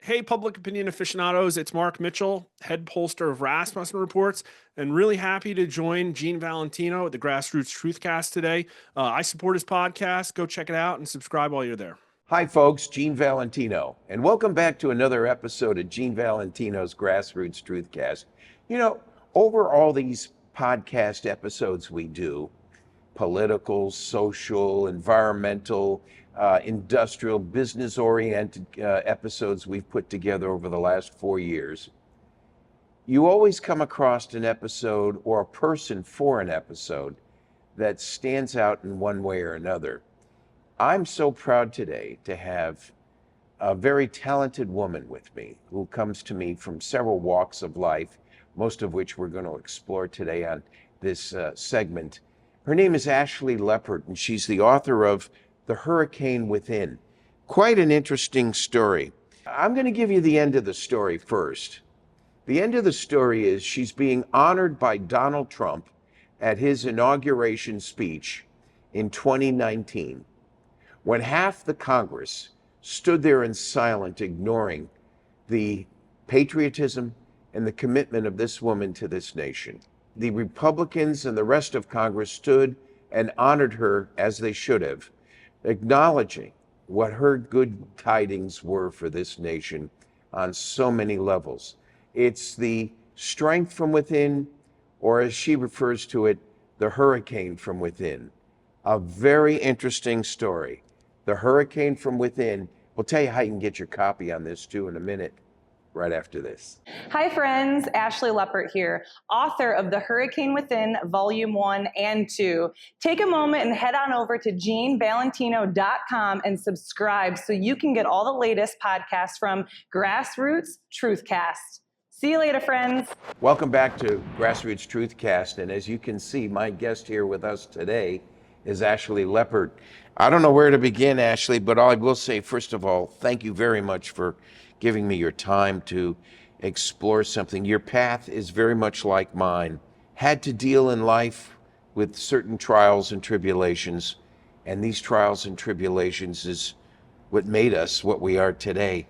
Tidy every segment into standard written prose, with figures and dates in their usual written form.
Hey, public opinion aficionados, it's Mark Mitchell, head pollster of Rasmussen Reports, and really happy to join Gene Valentino at the Grassroots Truthcast today. I support his podcast. Go check it out and subscribe while you're there. Hi, folks, Gene Valentino, and welcome back to another episode of Gene Valentino's Grassroots Truthcast. You know, over all these podcast episodes we do, political, social, environmental, industrial, business-oriented episodes we've put together over the last 4 years, you always come across an episode or a person for an episode that stands out in one way or another. I'm so proud today to have a very talented woman with me who comes to me from several walks of life, most of which we're going to explore today on this segment. Her name is Ashley Leppert, and she's the author of The Hurricane Within. Quite an interesting story. I'm going to give you the end of the story first. The end of the story is she's being honored by Donald Trump at his inauguration speech in 2019, when half the Congress stood there in silence, ignoring the patriotism and the commitment of this woman to this nation. The Republicans and the rest of Congress stood and honored her as they should have, acknowledging what her good tidings were for this nation on so many levels. It's the strength from within, or as she refers to it, the hurricane from within. A very interesting story. The Hurricane from Within. We'll tell you how you can get your copy on this too in a minute, right after this. Hi friends, Ashley Leppert here, author of The Hurricane Within, Volume 1 and 2. Take a moment and head on over to genevalentino.com and subscribe so you can get all the latest podcasts from Grassroots Truthcast. See you later, friends. Welcome back to Grassroots Truthcast, and as you can see, my guest here with us today is Ashley Leppert. I don't know where to begin, Ashley, but I will say, first of all, thank you very much for giving me your time to explore something. Your path is very much like mine. Had to deal in life with certain trials and tribulations, and these trials and tribulations is what made us what we are today.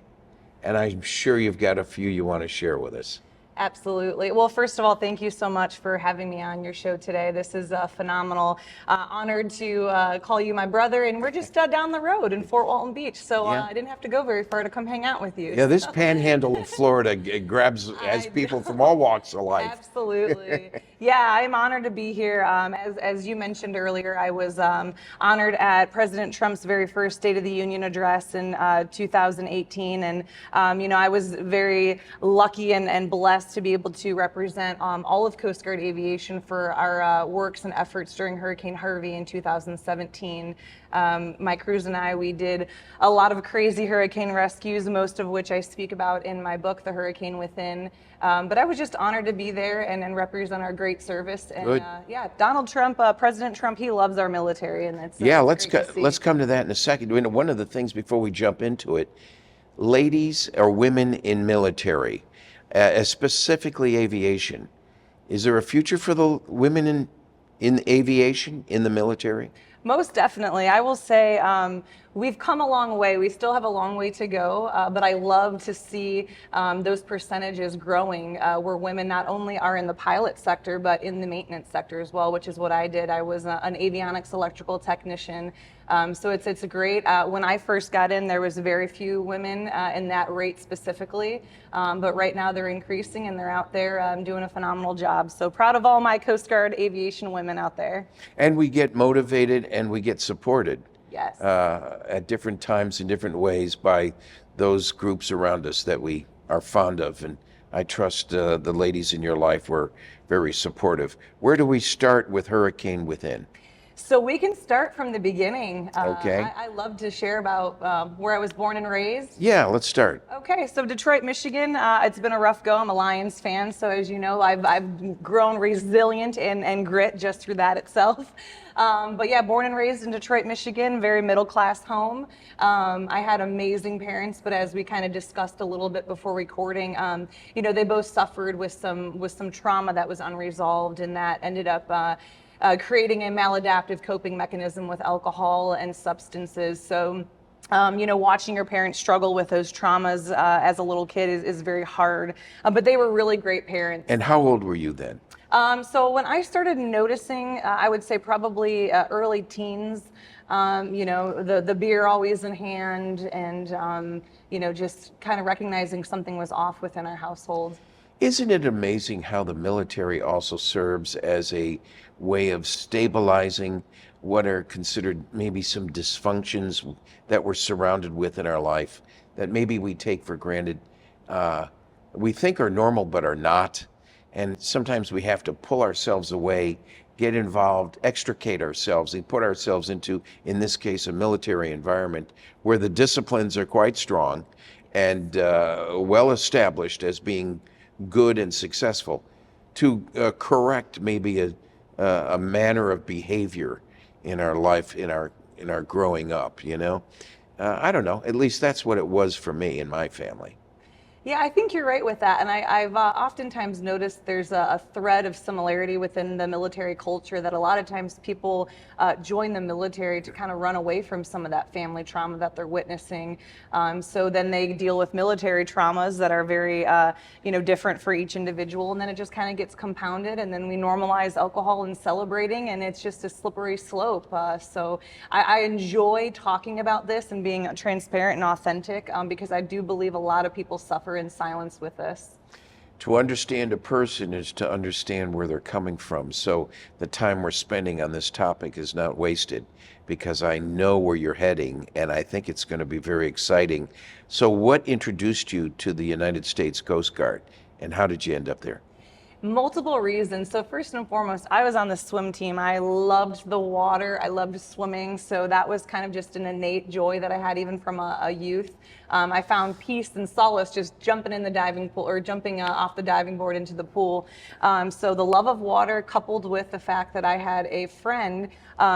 And I'm sure you've got a few you want to share with us. Absolutely. Well, first of all, thank you so much for having me on your show today. This is phenomenal. Honored to call you my brother, and we're just down the road in Fort Walton Beach, so I didn't have to go very far to come hang out with you. Yeah, this panhandle of Florida has people from all walks of life. Absolutely. Yeah, I'm honored to be here. As you mentioned earlier, I was honored at President Trump's very first State of the Union address in 2018, and I was very lucky and blessed to be able to represent all of Coast Guard Aviation for our works and efforts during Hurricane Harvey in 2017. My crews and I, we did a lot of crazy hurricane rescues, most of which I speak about in my book, The Hurricane Within. But I was just honored to be there and represent our great service. And Donald Trump, President Trump, he loves our military, and it's let's come to that in a second. One of the things before we jump into it, ladies or women in military, specifically aviation, is there a future for the women in aviation, in the military? Most definitely. I will say we've come a long way. We still have a long way to go, but I love to see those percentages growing where women not only are in the pilot sector, but in the maintenance sector as well, which is what I did. I was an avionics electrical technician. So it's great. When I first got in, there was very few women in that rate specifically, but right now they're increasing and they're out there doing a phenomenal job. So proud of all my Coast Guard aviation women out there. And we get motivated and we get supported. Yes. At different times in different ways by those groups around us that we are fond of. And I trust the ladies in your life were very supportive. Where do we start with Hurricane Within? So we can start from the beginning. Okay. I love to share about where I was born and raised. Yeah, let's start. Okay, so Detroit, Michigan, it's been a rough go. I'm a Lions fan, so as you know, I've grown resilient and grit just through that itself. But yeah, born and raised in Detroit, Michigan, very middle class home. I had amazing parents, but as we kind of discussed a little bit before recording, they both suffered with some trauma that was unresolved, and that ended up creating a maladaptive coping mechanism with alcohol and substances. So Watching your parents struggle with those traumas as a little kid is very hard. But they were really great parents. And how old were you then? So when I started noticing, I would say probably early teens. The beer always in hand, and just kind of recognizing something was off within our household. Isn't it amazing how the military also serves as a way of stabilizing what are considered maybe some dysfunctions that we're surrounded with in our life that maybe we take for granted, we think are normal but are not. And sometimes we have to pull ourselves away, get involved, extricate ourselves, and put ourselves into, in this case, a military environment where the disciplines are quite strong and well established as being good and successful, to correct maybe a manner of behavior in our life, in our growing up. I don't know. At least that's what it was for me and my family. Yeah, I think you're right with that. And I've oftentimes noticed there's a thread of similarity within the military culture, that a lot of times people join the military to kind of run away from some of that family trauma that they're witnessing. So then they deal with military traumas that are very, different for each individual. And then it just kind of gets compounded. And then we normalize alcohol and celebrating, and it's just a slippery slope. So I enjoy talking about this and being transparent and authentic, because I do believe a lot of people suffer in silence with this. To understand a person is to understand where they're coming from. So the time we're spending on this topic is not wasted, because I know where you're heading, and I think it's going to be very exciting. So what introduced you to the United States Coast Guard, and how did you end up there? Multiple reasons. So first and foremost, I was on the swim team. I loved the water. I loved swimming. So that was kind of just an innate joy that I had even from a youth. I found peace and solace just jumping in the diving pool, or jumping off the diving board into the pool. So the love of water, coupled with the fact that I had a friend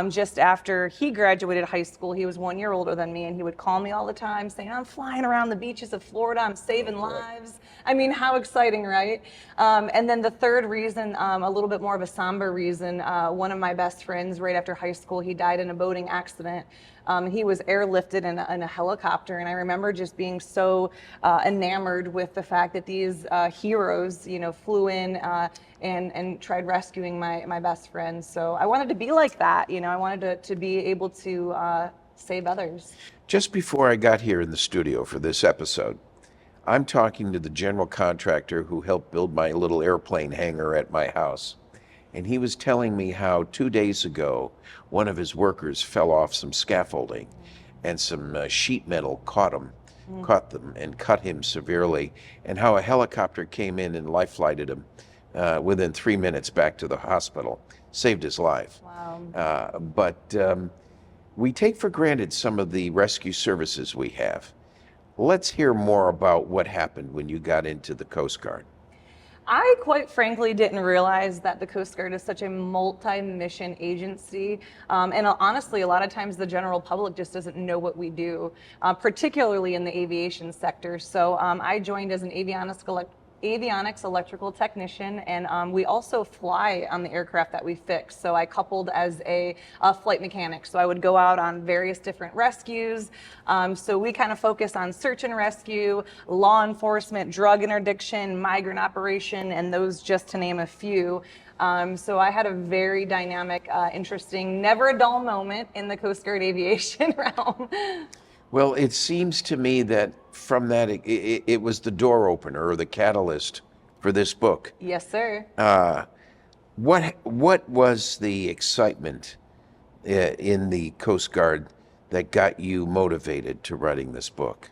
just after he graduated high school. He was 1 year older than me, and he would call me all the time saying, "I'm flying around the beaches of Florida. I'm saving lives." I mean, how exciting, right? And then the third reason, a little bit more of a somber reason, one of my best friends right after high school, he died in a boating accident. He was airlifted in a helicopter, and I remember just being so enamored with the fact that these heroes, flew in and tried rescuing my best friend. So I wanted to be like that. I wanted to be able to save others. Just before I got here in the studio for this episode, I'm talking to the general contractor who helped build my little airplane hangar at my house. And he was telling me how 2 days ago, one of his workers fell off some scaffolding, and some sheet metal caught them and cut him severely, and how a helicopter came in and life flighted him within 3 minutes back to the hospital, saved his life. Wow. But we take for granted some of the rescue services we have. Let's hear more about what happened when you got into the Coast Guard. I quite frankly didn't realize that the Coast Guard is such a multi-mission agency. And honestly, a lot of times the general public just doesn't know what we do, particularly in the aviation sector. So I joined as an avionics electrical technician, and we also fly on the aircraft that we fix. So I coupled as a flight mechanic. So I would go out on various different rescues. So we kind of focus on search and rescue, law enforcement, drug interdiction, migrant operation, and those just to name a few. So I had a very dynamic, interesting, never a dull moment in the Coast Guard aviation realm. Well, it seems to me that from that, it was the door opener or the catalyst for this book. Yes, sir. What was the excitement in the Coast Guard that got you motivated to writing this book?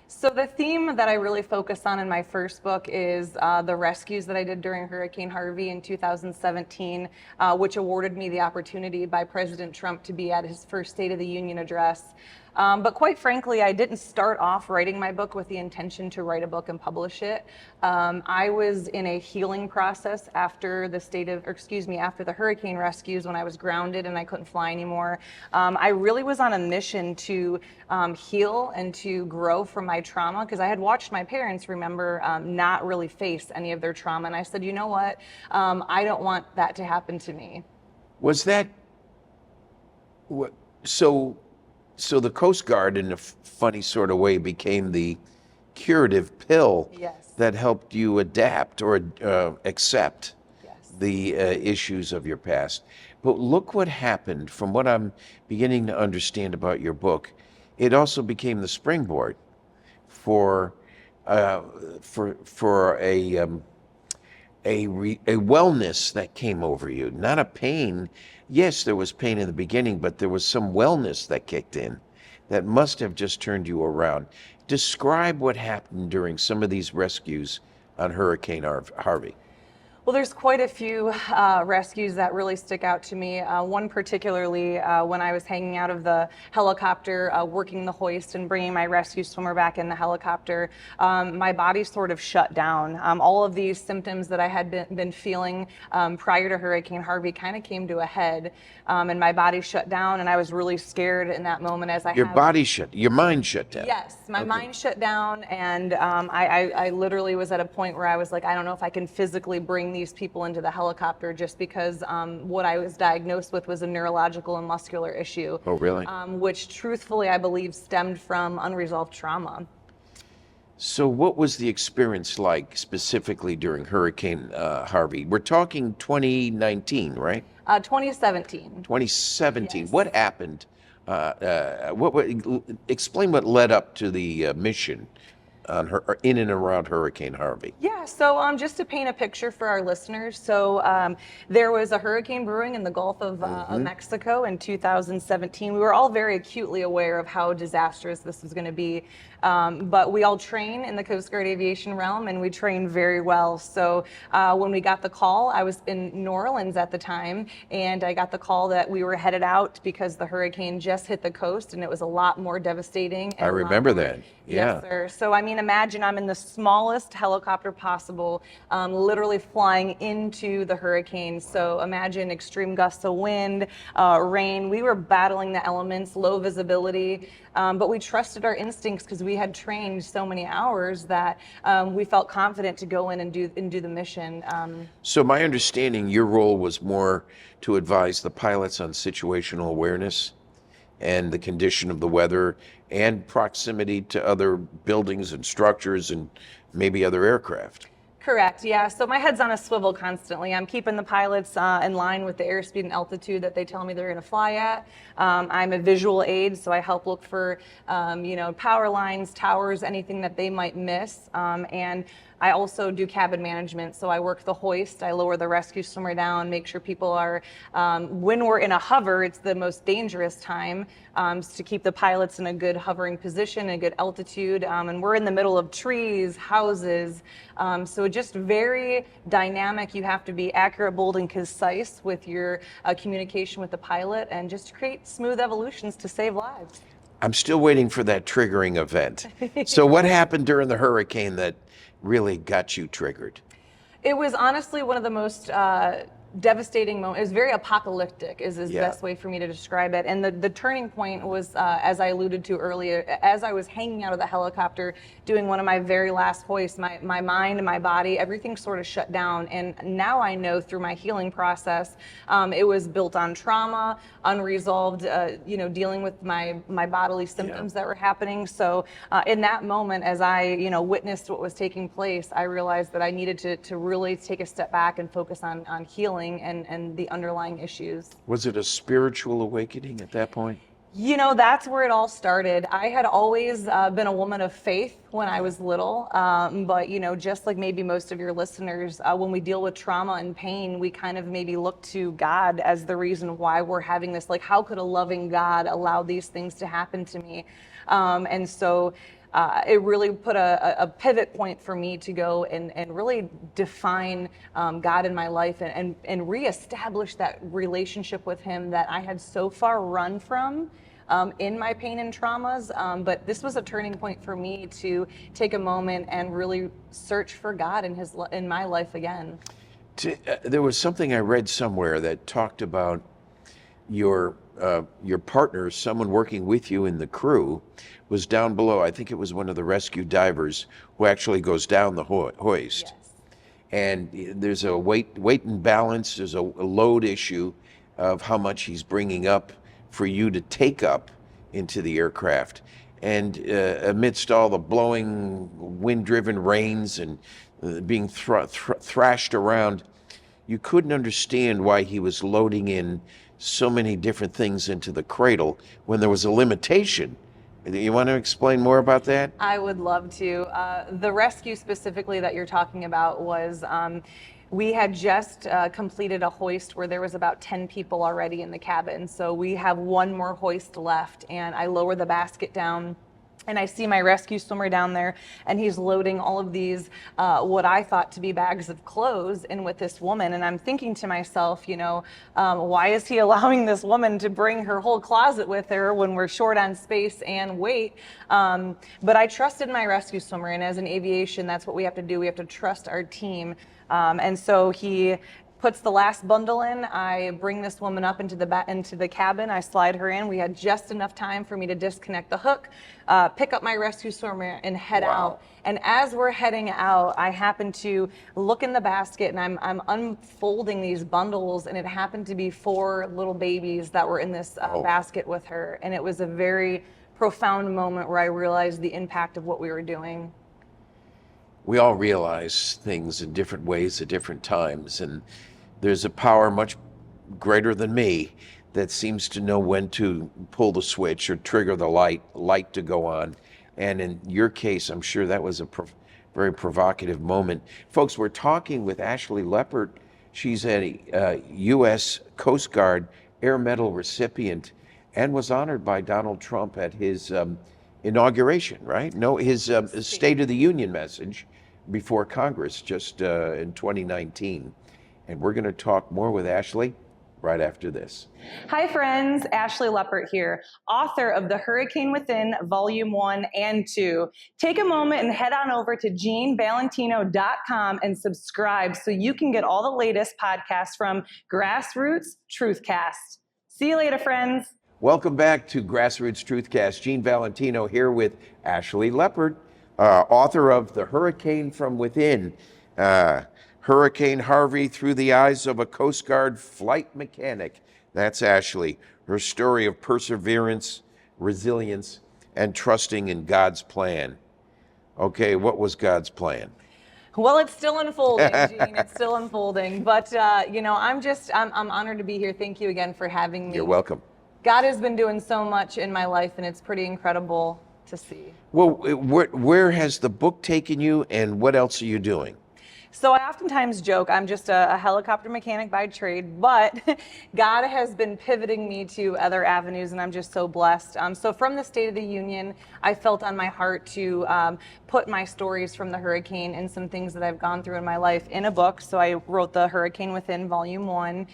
So the theme that I really focus on in my first book is the rescues that I did during Hurricane Harvey in 2017, which awarded me the opportunity by President Trump to be at his first State of the Union address. But quite frankly, I didn't start off writing my book with the intention to write a book and publish it. I was in a healing process after after the hurricane rescues, when I was grounded and I couldn't fly anymore. I really was on a mission to heal and to grow from my trauma, because I had watched my parents, remember, not really face any of their trauma. And I said, you know what? I don't want that to happen to me. Was that so? So the Coast Guard, in a funny sort of way, became the curative pill Yes. that helped you adapt or accept Yes. the issues of your past. But look what happened. From what I'm beginning to understand about your book, it also became the springboard for a wellness that came over you, not a pain. Yes, there was pain in the beginning, but there was some wellness that kicked in that must have just turned you around. Describe what happened during some of these rescues on Hurricane Harvey. Well, there's quite a few rescues that really stick out to me. One particularly when I was hanging out of the helicopter, working the hoist and bringing my rescue swimmer back in the helicopter, my body sort of shut down. All of these symptoms that I had been feeling prior to Hurricane Harvey kind of came to a head, and my body shut down, and I was really scared in that moment as Your mind shut down. Yes, my mind shut down, and I literally was at a point where I was like, I don't know if I can physically bring these people into the helicopter, just because what I was diagnosed with was a neurological and muscular issue. Oh, really? Which truthfully I believe stemmed from unresolved trauma. So what was the experience like specifically during Hurricane Harvey? We're talking 2019, right? 2017. 2017. Yes. What happened? Explain what led up to the mission on in and around Hurricane Harvey. Yeah, so just to paint a picture for our listeners, so there was a hurricane brewing in the Gulf of Mexico in 2017. We were all very acutely aware of how disastrous this was going to be, but we all train in the Coast Guard aviation realm, and we train very well. So when we got the call, I was in New Orleans at the time, and I got the call that we were headed out because the hurricane just hit the coast, and it was a lot more devastating. I remember that. Yeah. Yes, sir. So I mean, imagine I'm in the smallest helicopter possible, literally flying into the hurricane. So imagine extreme gusts of wind, rain. We were battling the elements, low visibility, but we trusted our instincts because we had trained so many hours that we felt confident to go in and do the mission. So my understanding, your role was more to advise the pilots on situational awareness and the condition of the weather and proximity to other buildings and structures and maybe other aircraft. Correct, yeah. So my head's on a swivel constantly. I'm keeping the pilots in line with the airspeed and altitude that they tell me they're going to fly at. I'm a visual aid, so I help look for, power lines, towers, anything that they might miss. And I also do cabin management, so I work the hoist, I lower the rescue swimmer down, make sure people are, when we're in a hover, it's the most dangerous time, to keep the pilots in a good hovering position, a good altitude, and we're in the middle of trees, houses, so just very dynamic. You have to be accurate, bold, and concise with your communication with the pilot, and just create smooth evolutions to save lives. I'm still waiting for that triggering event. So what happened during the hurricane that really got you triggered? It was honestly one of the most devastating moments. It was very apocalyptic is the best way for me to describe it. And the turning point was, as I alluded to earlier, as I was hanging out of the helicopter doing one of my very last hoists, my mind and my body, everything sort of shut down. And now I know through my healing process, it was built on trauma, unresolved, dealing with my bodily symptoms that were happening. So in that moment, as I, witnessed what was taking place, I realized that I needed to really take a step back and focus on healing and the underlying issues. Was it a spiritual awakening at that point? That's where it all started. I had always been a woman of faith when I was little, but just like maybe most of your listeners, when we deal with trauma and pain, we kind of maybe look to God as the reason why we're having this, like, how could a loving God allow these things to happen to me? And so it really put a pivot point for me to go and really define God in my life and reestablish that relationship with Him that I had so far run from in my pain and traumas. But this was a turning point for me to take a moment and really search for God in my life again. There was something I read somewhere that talked about your partner, someone working with you in the crew, was down below. I think it was one of the rescue divers who actually goes down the hoist. Yes. And there's a weight and balance, there's a load issue of how much he's bringing up for you to take up into the aircraft. And amidst all the blowing, wind-driven rains and being thrashed around, you couldn't understand why he was loading in so many different things into the cradle when there was a limitation. You want to explain more about that? I would love to. The rescue specifically that you're talking about was we had just completed a hoist where there was about 10 people already in the cabin. So we have one more hoist left, and I lower the basket down. And I see my rescue swimmer down there, and he's loading all of these, what I thought to be bags of clothes in with this woman. And I'm thinking to myself, why is he allowing this woman to bring her whole closet with her when we're short on space and weight? But I trusted my rescue swimmer, and as in aviation, that's what we have to do. We have to trust our team. And so he puts the last bundle in. I bring this woman up into the cabin. I slide her in. We had just enough time for me to disconnect the hook, pick up my rescue swimmer, and head out. And as we're heading out, I happen to look in the basket, and I'm unfolding these bundles, and it happened to be 4 little babies that were in this basket with her. And it was a very profound moment where I realized the impact of what we were doing. We all realize things in different ways at different times, and there's a power much greater than me that seems to know when to pull the switch or trigger the light to go on. And in your case, I'm sure that was a very provocative moment. Folks, we're talking with Ashley Leppert. She's a U.S. Coast Guard Air Medal recipient and was honored by Donald Trump at his inauguration, right? No, his State of the Union message before Congress just in 2019. And we're going to talk more with Ashley right after this. Hi friends, Ashley Leppert here, author of The Hurricane Within, Volume 1 and 2. Take a moment and head on over to jeanvalentino.com and subscribe so you can get all the latest podcasts from Grassroots Truthcast. See you later, friends. Welcome back to Grassroots Truthcast. Gene Valentino here with Ashley Leppert, author of The Hurricane from Within, Hurricane Harvey through the eyes of a Coast Guard flight mechanic. That's Ashley. Her story of perseverance, resilience, and trusting in God's plan. Okay, what was God's plan? Well, it's still unfolding, Gene. It's still unfolding. But, I'm honored to be here. Thank you again for having me. You're welcome. God has been doing so much in my life, and it's pretty incredible to see. Well, where has the book taken you, and what else are you doing? So I oftentimes joke I'm just a helicopter mechanic by trade, but God has been pivoting me to other avenues, and I'm just so blessed. So from the State of the Union, I felt on my heart to put my stories from the hurricane and some things that I've gone through in my life in a book. So I wrote The Hurricane Within, Volume 1.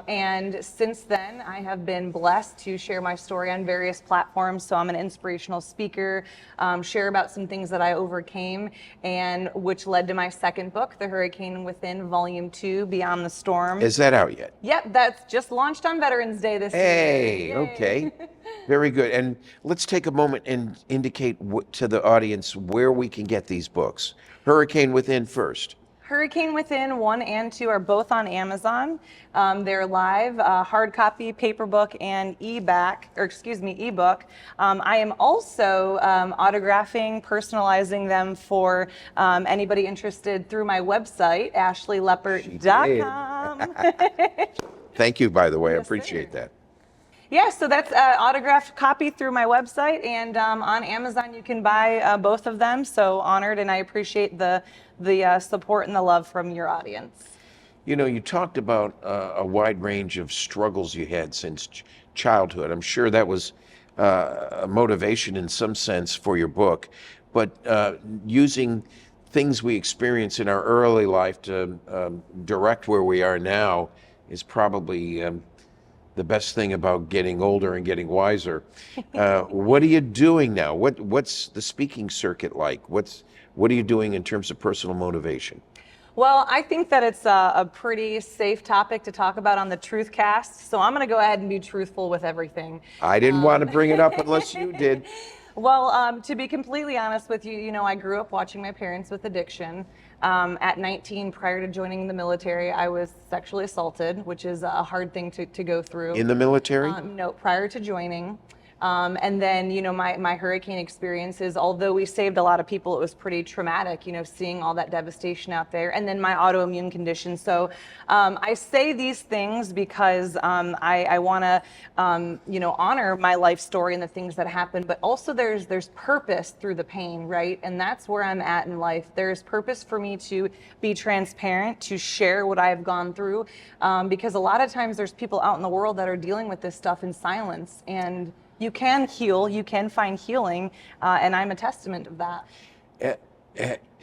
And since then, I have been blessed to share my story on various platforms. So I'm an inspirational speaker, share about some things that I overcame, and which led to my second book, The Hurricane Within, Volume 2, Beyond the Storm. Is that out yet? Yep, that's just launched on Veterans Day this year. Hey, Yay. okay. Very good. And let's take a moment and indicate to the audience where we can get these books. Hurricane Within first. Hurricane Within 1 and 2 are both on Amazon. They're live, hard copy, paper book, and ebook. I am also autographing, personalizing them for anybody interested through my website, ashleyleppert.com. Thank you, by the way. Yes, I appreciate sir. that. Yeah, so that's autographed copy through my website, and on Amazon you can buy both of them. So honored, and I appreciate the support and the love from your audience. You know, you talked about a wide range of struggles you had since childhood. I'm sure that was a motivation in some sense for your book, but using things we experience in our early life to direct where we are now is probably the best thing about getting older and getting wiser. What are you doing now? What's the speaking circuit like? What are you doing in terms of personal motivation? Well, I think that it's a pretty safe topic to talk about on the Truthcast, so I'm going to go ahead and be truthful with everything. I didn't want to bring it up unless you did. Well, to be completely honest with you, I grew up watching my parents with addiction. At 19, prior to joining the military, I was sexually assaulted, which is a hard thing to go through. In the military? No, prior to joining. And then, my hurricane experiences, although we saved a lot of people, it was pretty traumatic, seeing all that devastation out there. And then my autoimmune condition. So I say these things because I want to, honor my life story and the things that happened, but also there's purpose through the pain, right? And that's where I'm at in life. There's purpose for me to be transparent, to share what I've gone through, because a lot of times there's people out in the world that are dealing with this stuff in silence, and you can heal, you can find healing, and I'm a testament of that.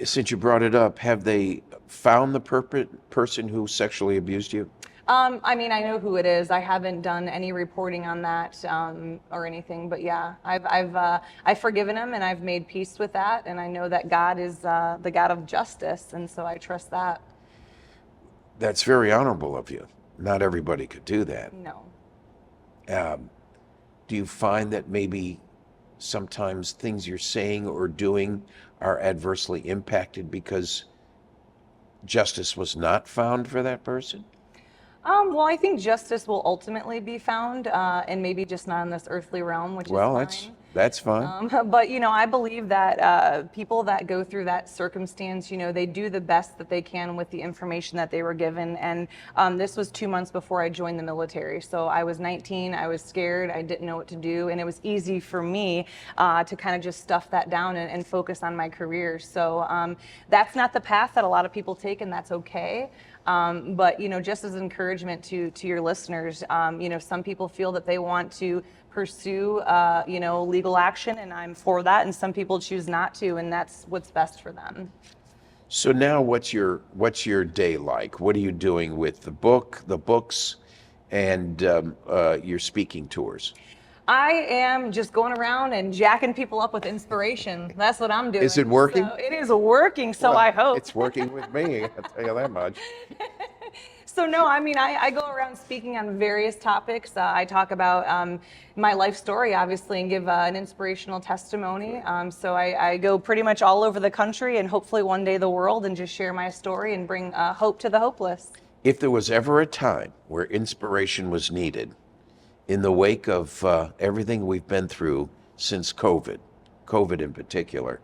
Since you brought it up, have they found the person who sexually abused you? I know who it is. I haven't done any reporting on that or anything, but yeah, I've forgiven him and I've made peace with that, and I know that God is the God of justice, and so I trust that. That's very honorable of you. Not everybody could do that. No. Do you find that maybe sometimes things you're saying or doing are adversely impacted because justice was not found for that person? Well, I think justice will ultimately be found, and maybe just not in this earthly realm, which is fine. That's fine. But I believe that people that go through that circumstance, they do the best that they can with the information that they were given. And this was 2 months before I joined the military. So I was 19, I was scared, I didn't know what to do, and it was easy for me to kind of just stuff that down and focus on my career. So that's not the path that a lot of people take, and that's okay. But just as encouragement to your listeners, some people feel that they want to pursue legal action, and I'm for that, and some people choose not to, and that's what's best for them. So now what's your day like? What are you doing with the books, and your speaking tours? I am just going around and jacking people up with inspiration. That's what I'm doing. Is it working? So it is working, so Well, I hope. It's working with me, I'll tell you that much. So no, I go around speaking on various topics. I talk about my life story, obviously, and give an inspirational testimony. So I go pretty much all over the country and hopefully one day the world, and just share my story and bring hope to the hopeless. If there was ever a time where inspiration was needed, in the wake of everything we've been through since COVID in particular,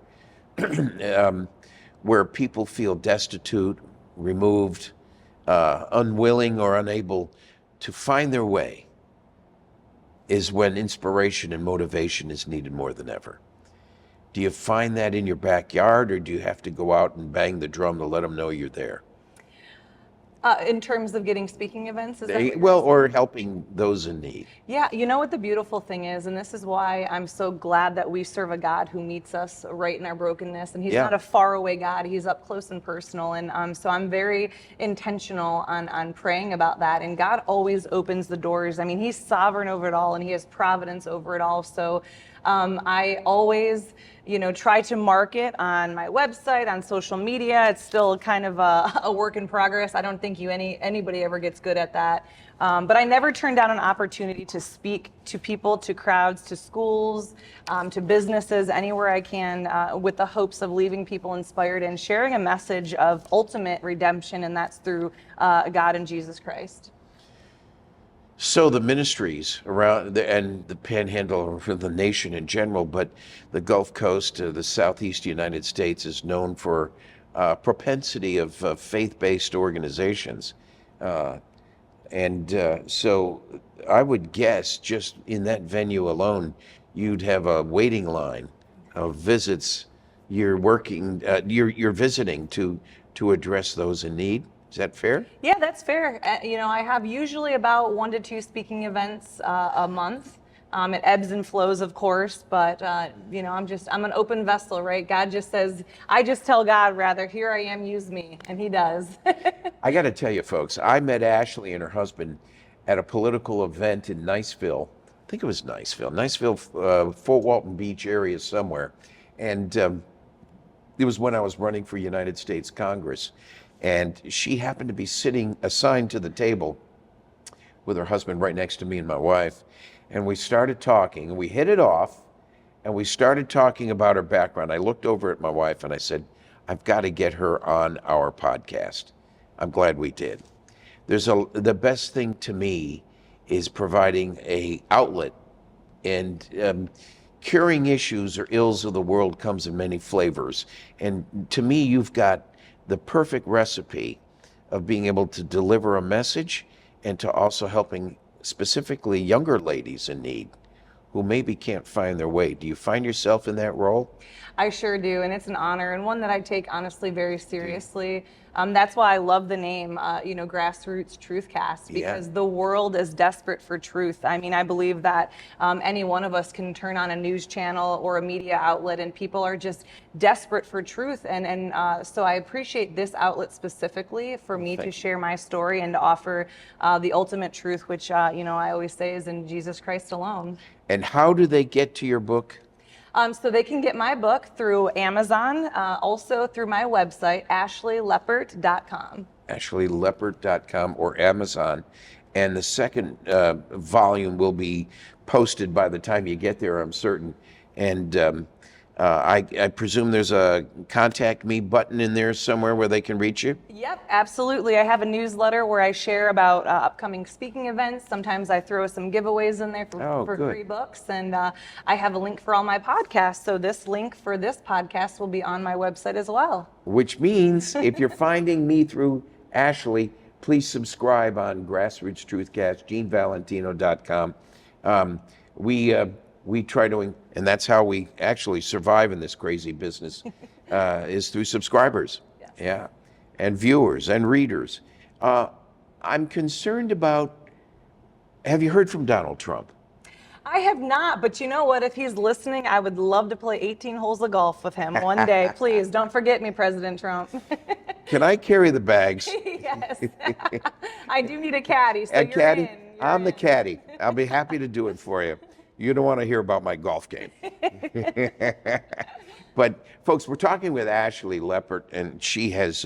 where people feel destitute, removed, unwilling or unable to find their way, is when inspiration and motivation is needed more than ever. Do you find that in your backyard, or do you have to go out and bang the drum to let them know you're there? In terms of getting speaking events? Or helping those in need. Yeah, you know what the beautiful thing is, and this is why I'm so glad that we serve a God who meets us right in our brokenness, and he's not a faraway God, he's up close and personal, and so I'm very intentional on praying about that, and God always opens the doors. I mean, he's sovereign over it all, and he has providence over it all, so I always try to market on my website, on social media. It's still kind of a work in progress. I don't think anybody ever gets good at that. But I never turn down an opportunity to speak to people, to crowds, to schools, to businesses, anywhere I can, with the hopes of leaving people inspired and sharing a message of ultimate redemption, and that's through God and Jesus Christ. So the ministries around and the panhandle for the nation in general, but the Gulf Coast, the Southeast United States is known for propensity of faith-based organizations. So I would guess just in that venue alone, you'd have a waiting line of visits you're visiting to address those in need. Is that fair? Yeah, that's fair. I have usually about 1 to 2 speaking events a month. It ebbs and flows, of course, but I'm an open vessel, right? God just says, I just tell God rather, here I am, use me, and he does. I got to tell you, folks, I met Ashley and her husband at a political event in Niceville. I think it was Niceville, Fort Walton Beach area somewhere. And it was when I was running for United States Congress. And she happened to be sitting assigned to the table with her husband right next to me and my wife. And we started talking, and we hit it off, and we started talking about her background. I looked over at my wife and I said, I've got to get her on our podcast. I'm glad we did. The best thing to me is providing a outlet And curing issues or ills of the world comes in many flavors. And to me, you've got the perfect recipe of being able to deliver a message and to also helping specifically younger ladies in need who maybe can't find their way. Do you find yourself in that role? I sure do, and it's an honor, and one that I take honestly very seriously. That's why I love the name, Grassroots Truthcast, because the world is desperate for truth. I mean, I believe that any one of us can turn on a news channel or a media outlet, and people are just desperate for truth. And so I appreciate this outlet specifically for me to share my story and to offer the ultimate truth, which, I always say is in Jesus Christ alone. And how do they get to your book? So they can get my book through Amazon, also through my website, ashleyleppert.com. ashleyleppert.com or Amazon. And the second volume will be posted by the time you get there, I'm certain. And I presume there's a contact me button in there somewhere where they can reach you? Yep, absolutely. I have a newsletter where I share about upcoming speaking events. Sometimes I throw some giveaways in there for free books. And I have a link for all my podcasts. So this link for this podcast will be on my website as well. Which means if you're finding me through Ashley, please subscribe on Grassroots Truthcast, GeneValentino.com. We try to, and that's how we actually survive in this crazy business, is through subscribers. Yes. Yeah, and viewers and readers. I'm concerned about, have you heard from Donald Trump? I have not, but you know what? If he's listening, I would love to play 18 holes of golf with him one day. Please don't forget me, President Trump. Can I carry the bags? Yes. I do need a caddy. So A you're caddy? in. I'm the caddy. I'll be happy to do it for you. You don't want to hear about my golf game. But folks, we're talking with Ashley Leppert, and she has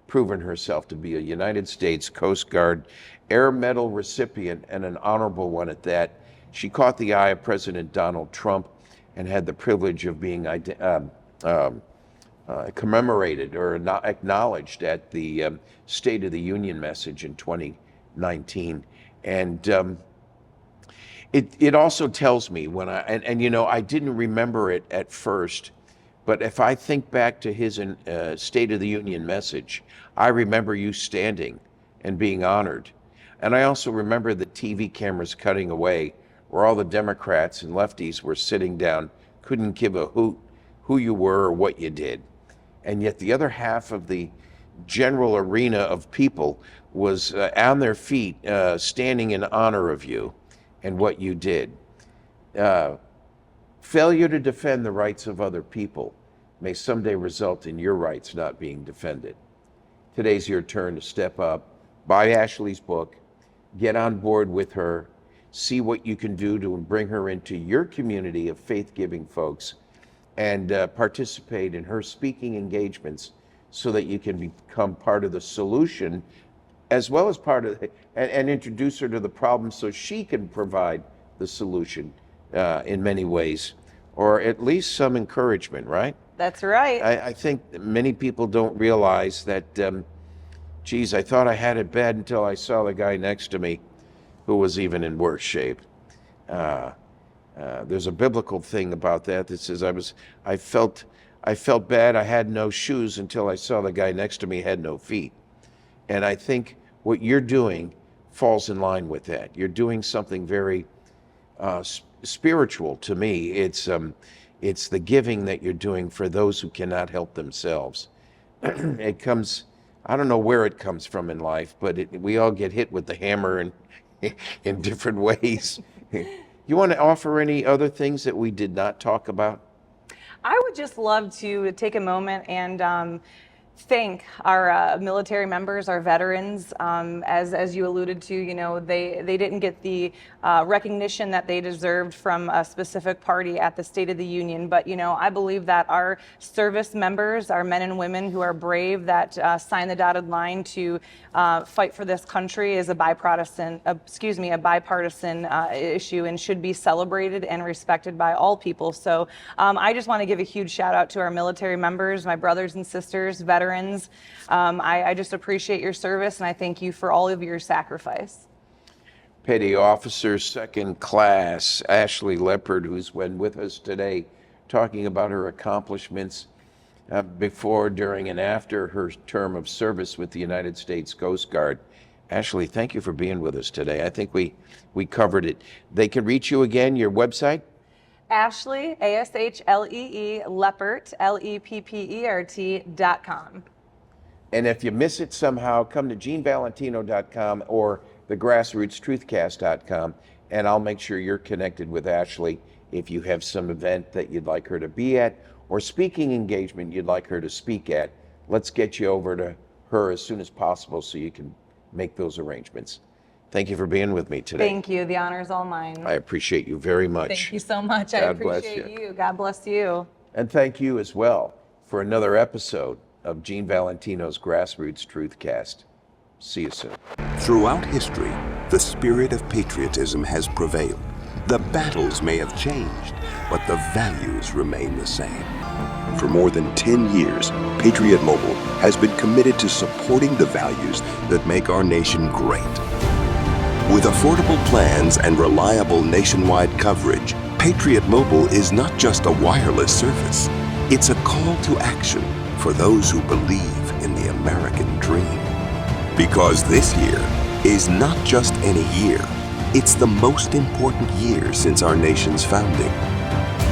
proven herself to be a United States Coast Guard Air Medal recipient, and an honorable one at that. She caught the eye of President Donald Trump and had the privilege of being commemorated or acknowledged at the State of the Union message in 2019. And it also tells me when I didn't remember it at first, but if I think back to his State of the Union message, I remember you standing and being honored. And I also remember the TV cameras cutting away where all the Democrats and lefties were sitting down, couldn't give a hoot who you were or what you did. And yet the other half of the general arena of people was on their feet, standing in honor of you and what you did. Failure to defend the rights of other people may someday result in your rights not being defended. Today's your turn to step up, buy Ashley's book, get on board with her, see what you can do to bring her into your community of faith-giving folks, and participate in her speaking engagements so that you can become part of the solution as well as part of and introduce her to the problem so she can provide the solution in many ways, or at least some encouragement, right? That's right. I think many people don't realize that, geez, I thought I had it bad until I saw the guy next to me who was even in worse shape. There's a biblical thing about that says I felt bad. I had no shoes until I saw the guy next to me had no feet. And I think what you're doing falls in line with that. You're doing something very spiritual to me. It's the giving that you're doing for those who cannot help themselves. It comes, I don't know where it comes from in life, but we all get hit with the hammer in different ways. You want to offer any other things that we did not talk about? I would just love to take a moment and thank our military members, our veterans. As you alluded to, they didn't get the recognition that they deserved from a specific party at the State of the Union. But, I believe that our service members, our men and women who are brave, that sign the dotted line to fight for this country is a bipartisan issue and should be celebrated and respected by all people. So I just want to give a huge shout out to our military members, my brothers and sisters, veterans. I just appreciate your service, and I thank you for all of your sacrifice. Petty Officer, Second Class, Ashley Leopard, who's been with us today, talking about her accomplishments before, during, and after her term of service with the United States Coast Guard. Ashley, thank you for being with us today. I think we covered it. They can reach you again, your website? Ashley, A-S-H-L-E-E, Leppert, Leppert.com. And if you miss it somehow, come to genevalentino.com or thegrassrootstruthcast.com, and I'll make sure you're connected with Ashley if you have some event that you'd like her to be at or speaking engagement you'd like her to speak at. Let's get you over to her as soon as possible so you can make those arrangements. Thank you for being with me today. Thank you. The honor is all mine. I appreciate you very much. Thank you so much. I God bless appreciate you. you. God bless you. And thank you as well for another episode of Gene Valentino's Grassroots Truthcast. See you soon. Throughout history, the spirit of patriotism has prevailed. The battles may have changed, but the values remain the same. For more than 10 years, Patriot Mobile has been committed to supporting the values that make our nation great. With affordable plans and reliable nationwide coverage, Patriot Mobile is not just a wireless service. It's a call to action for those who believe in the American dream. Because this year is not just any year, it's the most important year since our nation's founding.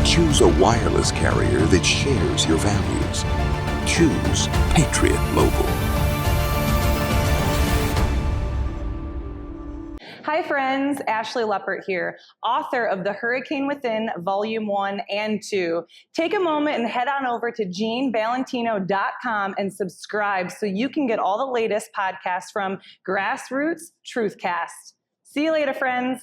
Choose a wireless carrier that shares your values. Choose Patriot Mobile. Hi friends, Ashley Leppert here, author of The Hurricane Within, Volume 1 and 2. Take a moment and head on over to genevalentino.com and subscribe so you can get all the latest podcasts from Grassroots Truthcast. See you later, friends.